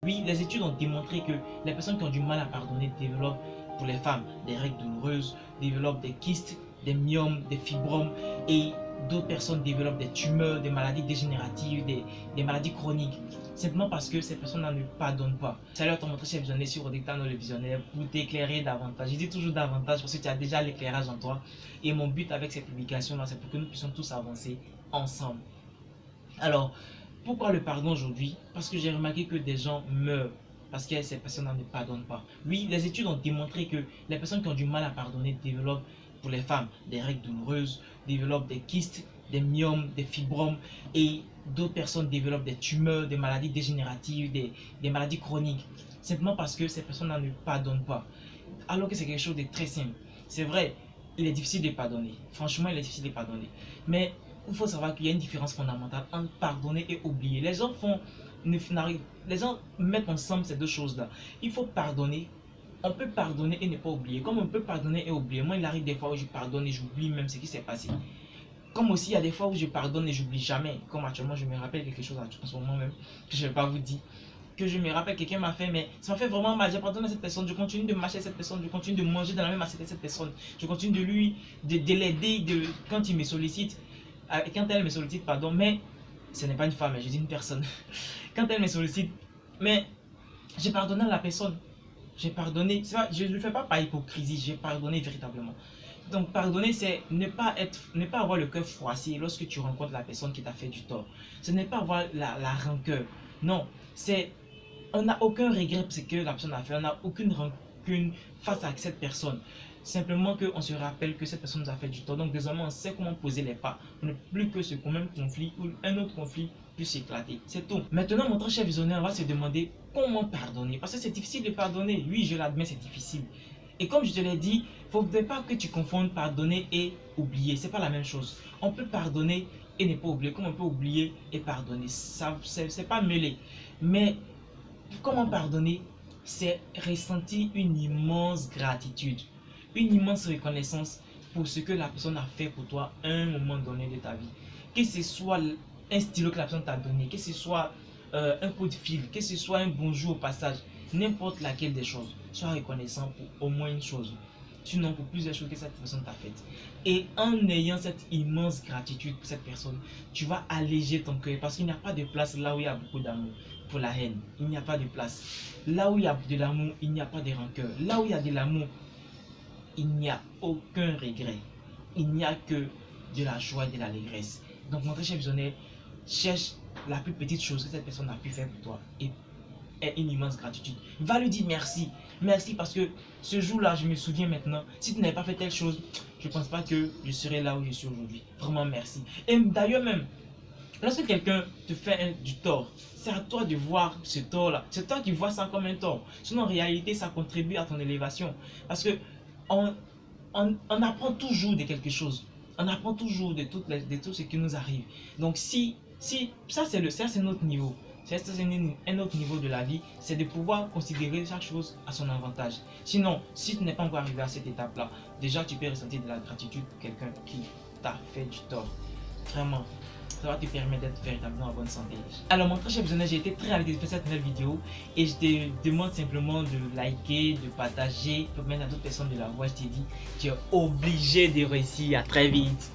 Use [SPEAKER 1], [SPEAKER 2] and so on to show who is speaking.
[SPEAKER 1] Oui, les études ont démontré que les personnes qui ont du mal à pardonner développent, pour les femmes, des règles douloureuses, développent des kystes, des myomes, des fibromes, et d'autres personnes développent des tumeurs, des maladies dégénératives, des maladies chroniques, simplement parce que ces personnes-là ne pardonnent pas. Salut à toi, mon très cher visionnaire sur Rodectano le visionnaire, pour t'éclairer davantage. Je dis toujours davantage parce que tu as déjà l'éclairage en toi, et mon but avec cette publication-là, c'est pour que nous puissions tous avancer ensemble. Alors, pourquoi le pardon aujourd'hui? Parce que j'ai remarqué que des gens meurent parce que ces personnes ne pardonnent pas. Oui, les études ont démontré que les personnes qui ont du mal à pardonner développent, pour les femmes, des règles douloureuses, développent des kystes, des myomes, des fibromes, et d'autres personnes développent des tumeurs, des maladies dégénératives, des maladies chroniques, simplement parce que ces personnes ne pardonnent pas. Alors que c'est quelque chose de très simple. C'est vrai, il est difficile de pardonner. Franchement, il est difficile de pardonner. Mais il faut savoir qu'il y a une différence fondamentale entre pardonner et oublier. Les gens mettent ensemble ces deux choses-là. Il faut pardonner. On peut pardonner et ne pas oublier. Comme on peut pardonner et oublier. Moi, il arrive des fois où je pardonne et j'oublie même ce qui s'est passé. Comme aussi, il y a des fois où je pardonne et j'oublie jamais. Comme actuellement, je me rappelle quelque chose en ce moment même, que je ne vais pas vous dire. Que je me rappelle, quelqu'un m'a fait, mais ça m'a fait vraiment mal. J'ai pardonné à cette personne, je continue de marcher avec cette personne, je continue de manger dans la même assiette avec cette personne, je continue de l'aider quand il me sollicite, quand elle me sollicite, pardon, mais ce n'est pas une femme, je dis une personne. Quand elle me sollicite, mais j'ai pardonné à la personne, j'ai pardonné, je ne le fais pas par hypocrisie, j'ai pardonné véritablement. Donc pardonner, c'est ne pas avoir le cœur froissé lorsque tu rencontres la personne qui t'a fait du tort. Ce n'est pas avoir la rancœur, non, c'est on n'a aucun regret pour ce que la personne a fait, on n'a aucune rancune face à cette personne. Simplement qu'on se rappelle que cette personne nous a fait du tort. Donc désormais, on sait comment poser les pas pour ne plus que ce même conflit ou un autre conflit puisse éclater. C'est tout. Maintenant, mon très cher visionnaire, on va se demander comment pardonner. Parce que c'est difficile de pardonner. Oui, je l'admets, c'est difficile. Et comme je te l'ai dit, il ne faut pas que tu confondes pardonner et oublier. Ce n'est pas la même chose. On peut pardonner et ne pas oublier, comme on peut oublier et pardonner. C'est pas mêlé. Mais comment pardonner? C'est ressentir une immense gratitude, une immense reconnaissance pour ce que la personne a fait pour toi à un moment donné de ta vie. Que ce soit un stylo que la personne t'a donné, que ce soit un coup de fil, que ce soit un bonjour au passage, n'importe laquelle des choses, sois reconnaissant pour au moins une chose. Sinon pour plusieurs choses que cette personne t'a faites. Et en ayant cette immense gratitude pour cette personne, tu vas alléger ton cœur parce qu'il n'y a pas de place là où il y a beaucoup d'amour pour la haine. Il n'y a pas de place. Là où il y a de l'amour, il n'y a pas de rancœur. Là où il y a de l'amour, il n'y a aucun regret. Il n'y a que de la joie et de l'allégresse. Donc mon très cher visionnaire, cherche la plus petite chose que cette personne a pu faire pour toi et une immense gratitude. Va lui dire merci. Merci parce que ce jour-là, je me souviens maintenant, si tu n'avais pas fait telle chose, je ne pense pas que je serais là où je suis aujourd'hui. Vraiment merci. Et d'ailleurs même, lorsque quelqu'un te fait du tort, c'est à toi de voir ce tort-là. C'est toi qui vois ça comme un tort. Sinon, en réalité, ça contribue à ton élévation. Parce que on apprend toujours de quelque chose. On apprend toujours de tout ce qui nous arrive. Donc, ça, c'est notre niveau. C'est un autre niveau de la vie, c'est de pouvoir considérer chaque chose à son avantage. Sinon, si tu n'es pas encore arrivé à cette étape-là, déjà tu peux ressentir de la gratitude pour quelqu'un qui t'a fait du tort. Vraiment, ça va te permettre d'être véritablement en bonne santé. Alors mon très cher visionnaire, j'ai été très ravi de faire cette nouvelle vidéo et je te demande simplement de liker, de partager, pour permettre à d'autres personnes de la voir. Je t'ai dit, tu es obligé de réussir. À très vite.